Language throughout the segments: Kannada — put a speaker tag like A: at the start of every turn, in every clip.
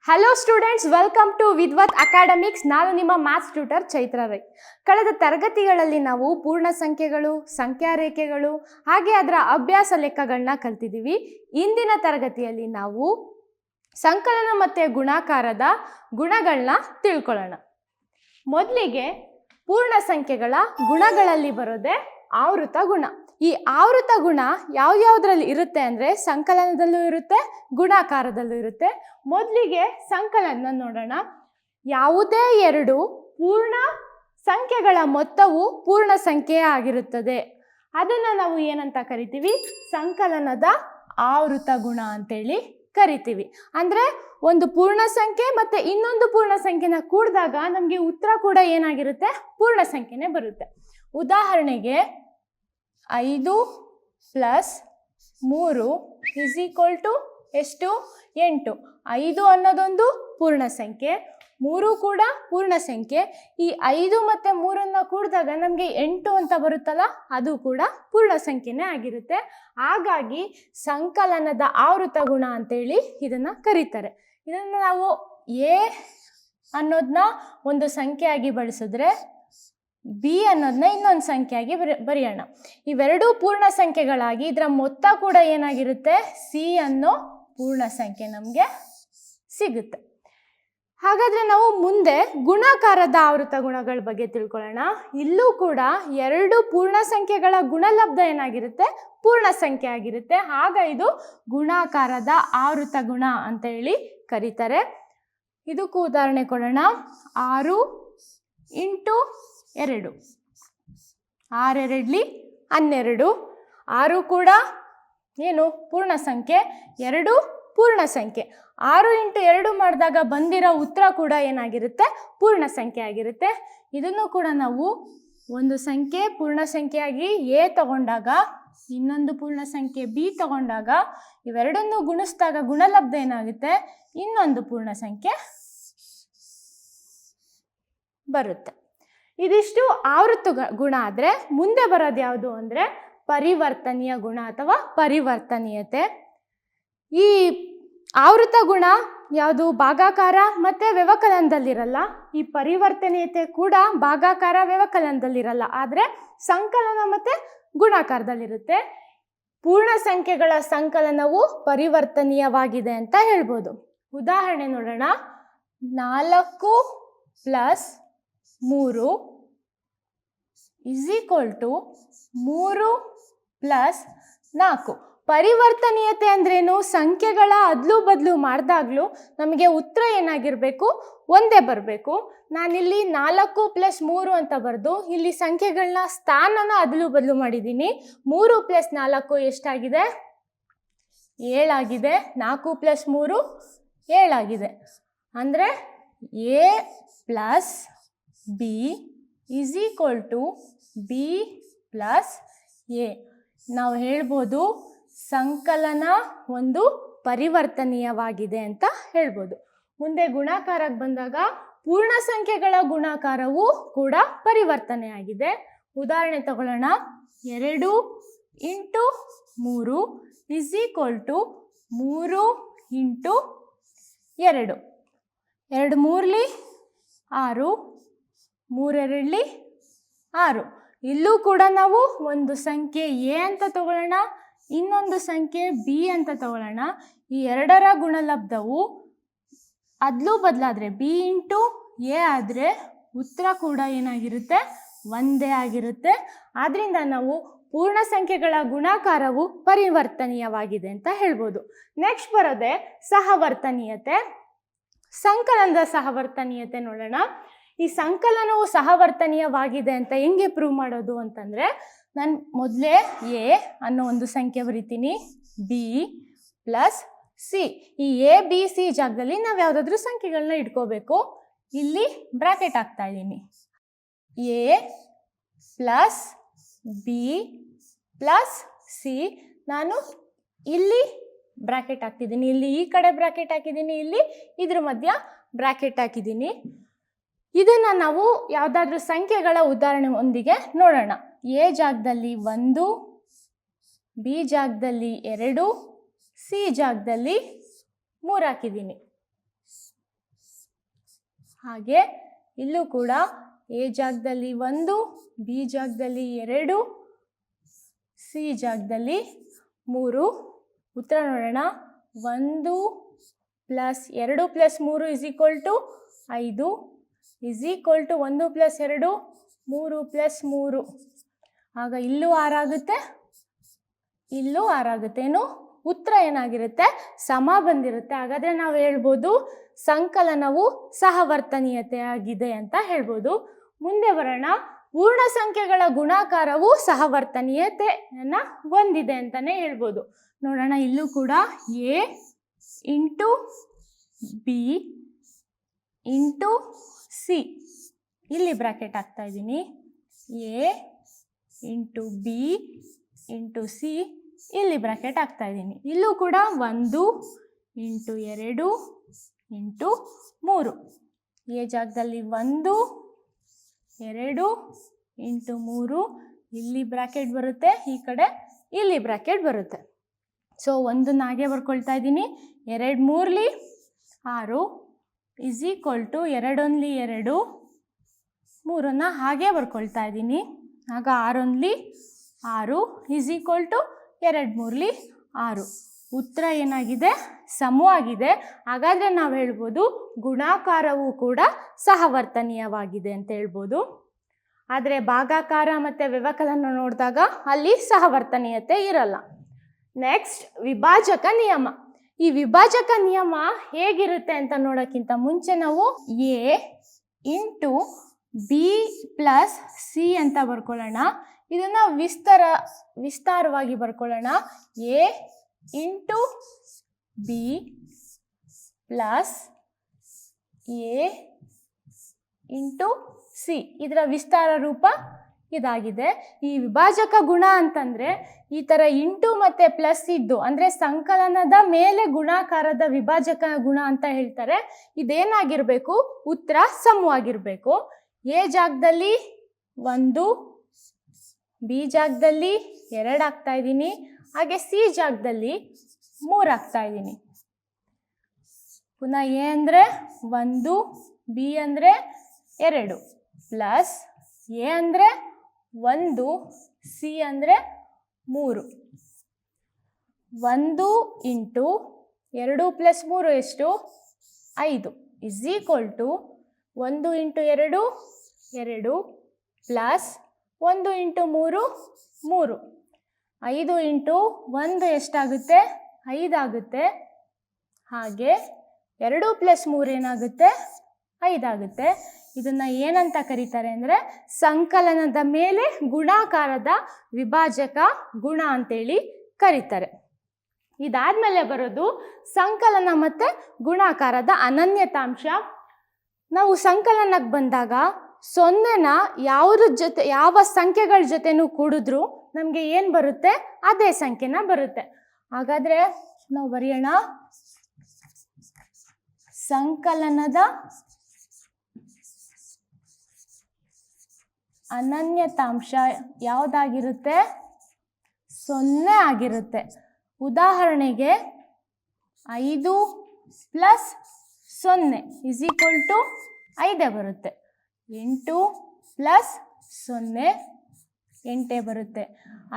A: Hello students, welcome to Vidwat academics. ನಾನು ನಿಮ್ಮ ಮ್ಯಾಥ್ಸ್ ಟ್ಯೂಟರ್ ಚೈತ್ರ ರೈ. ಕಳೆದ ತರಗತಿಗಳಲ್ಲಿ ನಾವು ಪೂರ್ಣ ಸಂಖ್ಯೆಗಳು, ಸಂಖ್ಯಾ ರೇಖೆಗಳು ಹಾಗೆ ಅದರ ಅಭ್ಯಾಸ ಲೆಕ್ಕಗಳನ್ನ ಕಲ್ತಿದ್ದೀವಿ. ಇಂದಿನ ತರಗತಿಯಲ್ಲಿ ನಾವು ಸಂಕಲನ ಮತ್ತು ಗುಣಾಕಾರದ ಗುಣಗಳನ್ನ ತಿಳ್ಕೊಳ್ಳೋಣ. ಮೊದಲಿಗೆ ಪೂರ್ಣ ಸಂಖ್ಯೆಗಳ ಗುಣಗಳಲ್ಲಿ ಬರೋದೇ ಆವೃತ ಗುಣ. ಈ ಆವೃತ ಗುಣ ಯಾವ್ಯಾವುದ್ರಲ್ಲಿ ಇರುತ್ತೆ ಅಂದರೆ ಸಂಕಲನದಲ್ಲೂ ಇರುತ್ತೆ, ಗುಣಾಕಾರದಲ್ಲೂ ಇರುತ್ತೆ. ಮೊದಲಿಗೆ ಸಂಕಲನ ನೋಡೋಣ. ಯಾವುದೇ ಎರಡು ಪೂರ್ಣ ಸಂಖ್ಯೆಗಳ ಮೊತ್ತವು ಪೂರ್ಣ ಸಂಖ್ಯೆ ಆಗಿರುತ್ತದೆ. ಅದನ್ನು ನಾವು ಏನಂತ ಕರಿತೀವಿ? ಸಂಕಲನದ ಆವೃತ ಗುಣ ಅಂತೇಳಿ ಕರಿತೀವಿ. ಅಂದರೆ ಒಂದು ಪೂರ್ಣ ಸಂಖ್ಯೆ ಮತ್ತು ಇನ್ನೊಂದು ಪೂರ್ಣ ಸಂಖ್ಯೆನ ಕೂಡಿದಾಗ ನಮಗೆ ಉತ್ತರ ಕೂಡ ಏನಾಗಿರುತ್ತೆ? ಪೂರ್ಣ ಸಂಖ್ಯೆನೇ ಬರುತ್ತೆ. ಉದಾಹರಣೆಗೆ 5 + 3 = ಎಷ್ಟು? 8. 5 ಅನ್ನೋದೊಂದು ಪೂರ್ಣ ಸಂಖ್ಯೆ, 3 ಕೂಡ ಪೂರ್ಣ ಸಂಖ್ಯೆ. ಈ 5 ಮತ್ತು 3 ಕೂಡಿದಾಗ ನಮಗೆ 8 ಅಂತ ಬರುತ್ತಲ್ಲ, ಅದು ಕೂಡ ಪೂರ್ಣ ಸಂಖ್ಯೆನೇ ಆಗಿರುತ್ತೆ. ಹಾಗಾಗಿ ಸಂಕಲನದ ಆವೃತ ಗುಣ ಅಂತೇಳಿ ಇದನ್ನು ಕರೀತಾರೆ. ಇದನ್ನು ನಾವು ಎ ಅನ್ನೋದನ್ನ ಒಂದು ಸಂಖ್ಯೆಯಾಗಿ ಬಳಸಿದ್ರೆ ಬಿ ಅನ್ನೋದನ್ನ ಇನ್ನೊಂದು ಸಂಖ್ಯೆಯಾಗಿ ಬರೆಯೋಣ. ಇವೆರಡೂ ಪೂರ್ಣ ಸಂಖ್ಯೆಗಳಾಗಿ ಇದರ ಮೊತ್ತ ಕೂಡ ಏನಾಗಿರುತ್ತೆ? ಸಿ ಅನ್ನೋ ಪೂರ್ಣ ಸಂಖ್ಯೆ ನಮಗೆ ಸಿಗುತ್ತೆ. ಹಾಗಾದರೆ ನಾವು ಮುಂದೆ ಗುಣಾಕಾರದ ಆವೃತ ಗುಣಗಳ ಬಗ್ಗೆ ತಿಳ್ಕೊಳ್ಳೋಣ. ಇಲ್ಲೂ ಕೂಡ ಎರಡು ಪೂರ್ಣ ಸಂಖ್ಯೆಗಳ ಗುಣಲಬ್ಧ ಏನಾಗಿರುತ್ತೆ? ಪೂರ್ಣ ಸಂಖ್ಯೆ ಆಗಿರುತ್ತೆ. ಆಗ ಇದು ಗುಣಾಕಾರದ ಆವೃತ ಗುಣ ಅಂತ ಹೇಳಿ ಕರೀತಾರೆ. ಇದಕ್ಕೂ ಉದಾಹರಣೆ ಕೊಡೋಣ. 6 × 2, 6 × 2 = 12. 6 ಕೂಡ ಏನು? ಪೂರ್ಣ ಸಂಖ್ಯೆ. 2 ಪೂರ್ಣ ಸಂಖ್ಯೆ. 6 × 2 ಮಾಡಿದಾಗ ಬಂದಿರೋ ಉತ್ತರ ಕೂಡ ಏನಾಗಿರುತ್ತೆ? ಪೂರ್ಣ ಸಂಖ್ಯೆ ಆಗಿರುತ್ತೆ. ಇದನ್ನು ಕೂಡ ನಾವು ಒಂದು ಸಂಖ್ಯೆ ಪೂರ್ಣ ಸಂಖ್ಯೆಯಾಗಿ ಎ ತಗೊಂಡಾಗ, ಇನ್ನೊಂದು ಪೂರ್ಣ ಸಂಖ್ಯೆ ಬಿ ತಗೊಂಡಾಗ ಇವೆರಡನ್ನು ಗುಣಿಸಿದಾಗ ಗುಣಲಬ್ಧ ಏನಾಗುತ್ತೆ? ಇನ್ನೊಂದು ಪೂರ್ಣ ಸಂಖ್ಯೆ ಬರುತ್ತೆ. ಇದಿಷ್ಟು ಆವೃತ ಗುಣ. ಆದರೆ ಮುಂದೆ ಬರೋದು ಯಾವುದು ಅಂದರೆ ಪರಿವರ್ತನೀಯ ಗುಣ ಅಥವಾ ಪರಿವರ್ತನೀಯತೆ. ಈ ಆವೃತ ಗುಣ ಯಾವುದು? ಭಾಗಾಕಾರ ಮತ್ತು ವ್ಯವಕಲನದಲ್ಲಿರಲ್ಲ. ಈ ಪರಿವರ್ತನೀಯತೆ ಕೂಡ ಭಾಗಾಕಾರ ವ್ಯವಕಲನದಲ್ಲಿರಲ್ಲ, ಆದರೆ ಸಂಕಲನ ಮತ್ತು ಗುಣಾಕಾರದಲ್ಲಿರುತ್ತೆ. ಪೂರ್ಣ ಸಂಖ್ಯೆಗಳ ಸಂಕಲನವು ಪರಿವರ್ತನೀಯವಾಗಿದೆ ಅಂತ ಹೇಳ್ಬೋದು. ಉದಾಹರಣೆ ನೋಡೋಣ. 4 + 3 = 3 + 4. ಪರಿವರ್ತನೀಯತೆ ಅಂದ್ರೇನು? ಸಂಖ್ಯೆಗಳ ಅದ್ಲು ಬದಲು ಮಾಡಿದಾಗಲೂ ನಮಗೆ ಉತ್ತರ ಏನಾಗಿರಬೇಕು? ಒಂದೇ ಬರಬೇಕು. ನಾನಿಲ್ಲಿ 4 + 3 ಅಂತ ಬರೆದು ಇಲ್ಲಿ ಸಂಖ್ಯೆಗಳನ್ನ ಸ್ಥಾನನ ಅದ್ಲು ಬದಲು ಮಾಡಿದ್ದೀನಿ. 3 + 4 ಎಷ್ಟಾಗಿದೆ? 7 ಆಗಿದೆ. 4 + 3 7 ಆಗಿದೆ. ಅಂದರೆ ಎ + ಬಿ = ಬಿ + ಎ. ನಾವು ಹೇಳ್ಬೋದು ಸಂಕಲನ ಒಂದು ಪರಿವರ್ತನೀಯವಾಗಿದೆ ಅಂತ ಹೇಳ್ಬೋದು. ಮುಂದೆ ಗುಣಾಕಾರಕ್ಕೆ ಬಂದಾಗ ಪೂರ್ಣ ಸಂಖ್ಯೆಗಳ ಗುಣಾಕಾರವು ಕೂಡ ಪರಿವರ್ತನೆಯಾಗಿದೆ. ಉದಾಹರಣೆ ತಗೊಳ್ಳೋಣ. 2 × 3 = 3 × 2. 2 3 6, 3 2 6. ಇಲ್ಲೂ ಕೂಡ ನಾವು ಒಂದು ಸಂಖ್ಯೆ ಎ ಅಂತ ತಗೊಳ್ಳೋಣ, ಇನ್ನೊಂದು ಸಂಖ್ಯೆ ಬಿ ಅಂತ ತಗೊಳ್ಳೋಣ. ಈ ಎರಡರ ಗುಣಲಬ್ಧವು ಅದ್ಲು ಬದಲಾದರೆ ಬಿ × ಎ ಆದರೆ ಉತ್ತರ ಕೂಡ ಏನಾಗಿರುತ್ತೆ? ಒಂದೇ ಆಗಿರುತ್ತೆ. ಆದ್ದರಿಂದ ನಾವು ಪೂರ್ಣ ಸಂಖ್ಯೆಗಳ ಗುಣಾಕಾರವು ಪರಿವರ್ತನೀಯವಾಗಿದೆ ಅಂತ ಹೇಳ್ಬೋದು. ನೆಕ್ಸ್ಟ್ ಬರೋದೇ ಸಹವರ್ತನೀಯತೆ. ಸಂಕಲನದ ಸಹವರ್ತನೀಯತೆ ನೋಡೋಣ. ಈ ಸಂಕಲನವು ಸಹವರ್ತನೀಯವಾಗಿದೆ ಅಂತ ಹೆಂಗೆ ಪ್ರೂವ್ ಮಾಡೋದು ಅಂತಂದರೆ, ನಾನು ಮೊದಲೇ ಎ ಅನ್ನೋ ಒಂದು ಸಂಖ್ಯೆ ಬರಿತೀನಿ, ಬಿ + ಸಿ. ಈ ಎ ಬಿ ಸಿ ಜಾಗದಲ್ಲಿ ನಾವು ಯಾವುದಾದ್ರೂ ಸಂಖ್ಯೆಗಳನ್ನ ಇಟ್ಕೋಬೇಕು. ಇಲ್ಲಿ ಬ್ರ್ಯಾಕೆಟ್ ಹಾಕ್ತಾ ಇದ್ದೀನಿ. A + B + C. ನಾನು ಇಲ್ಲಿ ಬ್ರ್ಯಾಕೆಟ್ ಹಾಕ್ತಿದ್ದೀನಿ, ಇಲ್ಲಿ ಈ ಕಡೆ ಬ್ರ್ಯಾಕೆಟ್ ಹಾಕಿದ್ದೀನಿ, ಇಲ್ಲಿ ಇದ್ರ ಮಧ್ಯ ಬ್ರ್ಯಾಕೆಟ್ ಹಾಕಿದ್ದೀನಿ. ಇದನ್ನು ನಾವು ಯಾವುದಾದ್ರೂ ಸಂಖ್ಯೆಗಳ ಉದಾಹರಣೆ ಒಂದಿಗೆ ನೋಡೋಣ. ಎ ಜಾಗದಲ್ಲಿ 1, ಬಿ ಜಾಗದಲ್ಲಿ 2, ಸಿ ಜಾಗದಲ್ಲಿ 3 ಹಾಕಿದ್ದೀನಿ. ಹಾಗೆ ಇಲ್ಲೂ ಕೂಡ ಎ ಜಾಗದಲ್ಲಿ 1, ಬಿ ಜಾಗದಲ್ಲಿ 2, ಸಿ ಜಾಗದಲ್ಲಿ 3. ಉತ್ತರ ನೋಡೋಣ. 1 + 2 + 3 = 5 = 1 + 2 3 + 3. ಆಗ ಇಲ್ಲೂ 6 ಆಗುತ್ತೆ, ಇಲ್ಲೂ 6 ಆಗುತ್ತೆ. ಏನು ಉತ್ತರ ಏನಾಗಿರುತ್ತೆ? ಸಮ ಬಂದಿರುತ್ತೆ. ಹಾಗಾದರೆ ನಾವು ಹೇಳ್ಬೋದು ಸಂಕಲನವು ಸಹವರ್ತನೀಯತೆ ಆಗಿದೆ ಅಂತ ಹೇಳ್ಬೋದು. ಮುಂದೆ ಬರೋಣ. ಪೂರ್ಣ ಸಂಖ್ಯೆಗಳ ಗುಣಾಕಾರವು ಸಹವರ್ತನೀಯತೆಯನ್ನು ಹೊಂದಿದೆ ಅಂತಲೇ ಹೇಳ್ಬೋದು. ನೋಡೋಣ. ಇಲ್ಲೂ ಕೂಡ A into B into C, ಇಲ್ಲಿ ಬ್ರ್ಯಾಕೆಟ್ ಹಾಕ್ತಾ ಇದ್ದೀನಿ. A into B into C, ಇಲ್ಲಿ ಬ್ರ್ಯಾಕೆಟ್ ಹಾಕ್ತಾ ಇದ್ದೀನಿ. ಇಲ್ಲೂ ಕೂಡ 1 ಇಂಟು 2 ಇಂಟು 3. ಎ ಜಾಗದಲ್ಲಿ 1 2 ಇಂಟು 3, ಇಲ್ಲಿ ಬ್ರ್ಯಾಕೆಟ್ ಬರುತ್ತೆ, ಈ ಕಡೆ ಇಲ್ಲಿ ಬ್ರ್ಯಾಕೆಟ್ ಬರುತ್ತೆ. ಸೊ 1 ಹಾಗೆ ಬರ್ಕೊಳ್ತಾ ಇದ್ದೀನಿ. 2 3 6 = 2 1 2, 3 ಹಾಗೆ ಬರ್ಕೊಳ್ತಾ ಇದ್ದೀನಿ. ಆಗ 6 1 6 = 2 3 6. ಉತ್ತರ ಏನಾಗಿದೆ? ಸಮವಾಗಿದೆ. ಹಾಗಾದರೆ ನಾವು ಹೇಳ್ಬೋದು ಗುಣಾಕಾರವೂ ಕೂಡ ಸಹವರ್ತನೀಯವಾಗಿದೆ ಅಂತ ಹೇಳ್ಬೋದು. ಆದರೆ ಭಾಗಾಕಾರ ಮತ್ತು ವ್ಯವಕಲನ ನೋಡಿದಾಗ ಅಲ್ಲಿ ಸಹವರ್ತನೀಯತೆ ಇರಲ್ಲ. ನೆಕ್ಸ್ಟ್, ವಿಭಾಜಕ ನಿಯಮ. ಈ ವಿಭಾಜಕ ನಿಯಮ ಹೇಗಿರುತ್ತೆ ಅಂತ ನೋಡೋಕ್ಕಿಂತ ಮುಂಚೆ ನಾವು A into B plus C ಅಂತ ಬರ್ಕೊಳ್ಳೋಣ. ಇದನ್ನು ವಿಸ್ತಾರವಾಗಿ ಬರ್ಕೊಳ್ಳೋಣ. A into B plus A into C, ಇದರ ವಿಸ್ತಾರ ರೂಪ ಇದಾಗಿದೆ. ಈ ವಿಭಾಜಕ ಗುಣ ಅಂತಂದರೆ ಈ ಥರ ಇಂಟು ಮತ್ತು ಪ್ಲಸ್ ಇದ್ದು, ಅಂದರೆ ಸಂಕಲನದ ಮೇಲೆ ಗುಣಾಕಾರದ ವಿಭಾಜಕ ಗುಣ ಅಂತ ಹೇಳ್ತಾರೆ. ಇದೇನಾಗಿರಬೇಕು? ಉತ್ತರ ಸಮವಾಗಿರಬೇಕು. ಎ ಜಾಗದಲ್ಲಿ 1, ಬಿ ಜಾಗದಲ್ಲಿ 2 ಹಾಕ್ತಾ ಇದ್ದೀನಿ, ಹಾಗೆ ಸಿ ಜಾಗದಲ್ಲಿ 3 ಹಾಕ್ತಾ ಇದ್ದೀನಿ. ಪುನಃ ಎ ಅಂದರೆ 1, ಬಿ ಅಂದರೆ 2 ಪ್ಲಸ್ ಎ ಅಂದರೆ 1, ಸಿ ಅಂದರೆ 3. 1 ಇಂಟು 2 + 3 ಎಷ್ಟು? 5 = 1 ಇಂಟು 2 2 ಪ್ಲಸ್ 1 ಇಂಟು 3 3. 5 ಇಂಟು 1 ಎಷ್ಟಾಗುತ್ತೆ? 5 ಆಗುತ್ತೆ. ಹಾಗೆ 2 + 3 ಏನಾಗುತ್ತೆ? 5 ಆಗುತ್ತೆ. ಇದನ್ನು ಏನಂತ ಕರೀತಾರೆ ಅಂದರೆ ಸಂಕಲನದ ಮೇಲೆ ಗುಣಾಕಾರದ ವಿಭಾಜಕ ಗುಣ ಅಂತೇಳಿ ಕರೀತಾರೆ. ಇದಾದಮೇಲೆ ಬರೋದು ಸಂಕಲನ ಮತ್ತು ಗುಣಾಕಾರದ ಅನನ್ಯತಾಂಶ. ನಾವು ಸಂಕಲನಕ್ಕೆ ಬಂದಾಗ 0ನ ಯಾವ ಸಂಖ್ಯೆಗಳ ಜೊತೆನೂ ಕೂಡಿದ್ರೂ ನಮಗೆ ಏನು ಬರುತ್ತೆ? ಅದೇ ಸಂಖ್ಯೆನ ಬರುತ್ತೆ. ಹಾಗಾದರೆ ನಾವು ಬರೆಯೋಣ. ಸಂಕಲನದ ಅನನ್ಯತಾಂಶ ಯಾವುದಾಗಿರುತ್ತೆ? 0 ಆಗಿರುತ್ತೆ. ಉದಾಹರಣೆಗೆ 5 + 0 = 5 ಬರುತ್ತೆ. 8 + 0 8 ಬರುತ್ತೆ.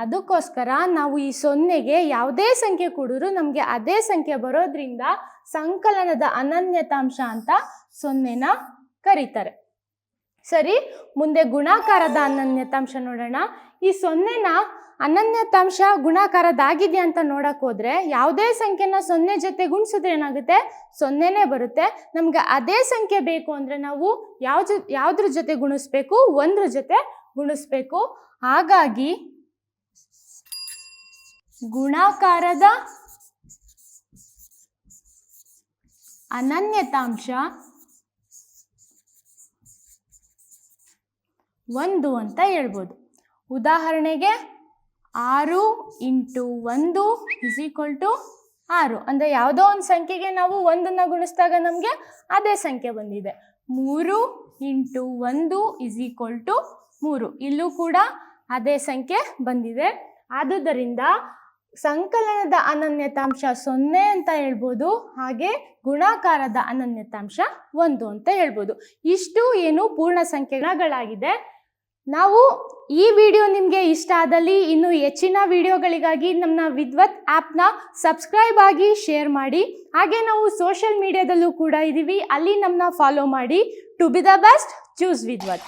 A: ಅದಕ್ಕೋಸ್ಕರ ನಾವು ಈ 0ಗೆ ಯಾವುದೇ ಸಂಖ್ಯೆ ಕೂಡಿದ್ರೂ ನಮಗೆ ಅದೇ ಸಂಖ್ಯೆ ಬರೋದ್ರಿಂದ ಸಂಕಲನದ ಅನನ್ಯತಾಂಶ ಅಂತ 0ನ ಕರೀತಾರೆ. ಸರಿ, ಮುಂದೆ ಗುಣಾಕಾರದ ಅನನ್ಯತಾಂಶ ನೋಡೋಣ. ಈ 0ನ ಅನನ್ಯತಾಂಶ ಗುಣಾಕಾರದಾಗಿದೆ ಅಂತ ನೋಡಕ್ಕೆ ಹೋದರೆ ಯಾವುದೇ ಸಂಖ್ಯೆನ 0 ಜೊತೆ ಗುಣಿಸಿದ್ರೆ ಏನಾಗುತ್ತೆ? 0ನೇ ಬರುತ್ತೆ. ನಮ್ಗೆ ಅದೇ ಸಂಖ್ಯೆ ಬೇಕು ಅಂದರೆ ನಾವು ಯಾವುದ್ರ ಜೊತೆ ಗುಣಿಸ್ಬೇಕು? 1 ಜೊತೆ ಗುಣಿಸ್ಬೇಕು. ಹಾಗಾಗಿ ಗುಣಾಕಾರದ ಅನನ್ಯತಾಂಶ 1 ಅಂತ ಹೇಳ್ಬೋದು. ಉದಾಹರಣೆಗೆ 6 × 1 = 6. ಅಂದರೆ ಯಾವುದೋ ಒಂದು ಸಂಖ್ಯೆಗೆ ನಾವು 1ನ್ನು ಗುಣಿಸಿದಾಗ ನಮಗೆ ಅದೇ ಸಂಖ್ಯೆ ಬಂದಿದೆ. 3 × 1 = 3. ಇಲ್ಲೂ ಕೂಡ ಅದೇ ಸಂಖ್ಯೆ ಬಂದಿದೆ. ಆದುದರಿಂದ ಸಂಕಲನದ ಅನನ್ಯತಾಂಶ 0 ಅಂತ ಹೇಳ್ಬೋದು, ಹಾಗೆ ಗುಣಾಕಾರದ ಅನನ್ಯತಾಂಶ 1 ಅಂತ ಹೇಳ್ಬೋದು. ಇಷ್ಟು ಏನು ಪೂರ್ಣ ಸಂಖ್ಯೆಗಳಾಗಿದೆ. ನಾವು ಈ ವಿಡಿಯೋ ನಿಮಗೆ ಇಷ್ಟ ಆದಲ್ಲಿ ಇನ್ನೂ ಹೆಚ್ಚಿನ ವಿಡಿಯೋಗಳಿಗಾಗಿ ನಮ್ಮ ವಿದ್ವತ್ ಆ್ಯಪ್ನ ಸಬ್ಸ್ಕ್ರೈಬ್ ಆಗಿ ಶೇರ್ ಮಾಡಿ. ಹಾಗೆ ನಾವು ಸೋಷಿಯಲ್ ಮೀಡಿಯಾದಲ್ಲೂ ಕೂಡ ಇದ್ದೀವಿ, ಅಲ್ಲಿ ನಮ್ಮನ್ನ ಫಾಲೋ ಮಾಡಿ. To be the best, choose Vidwat.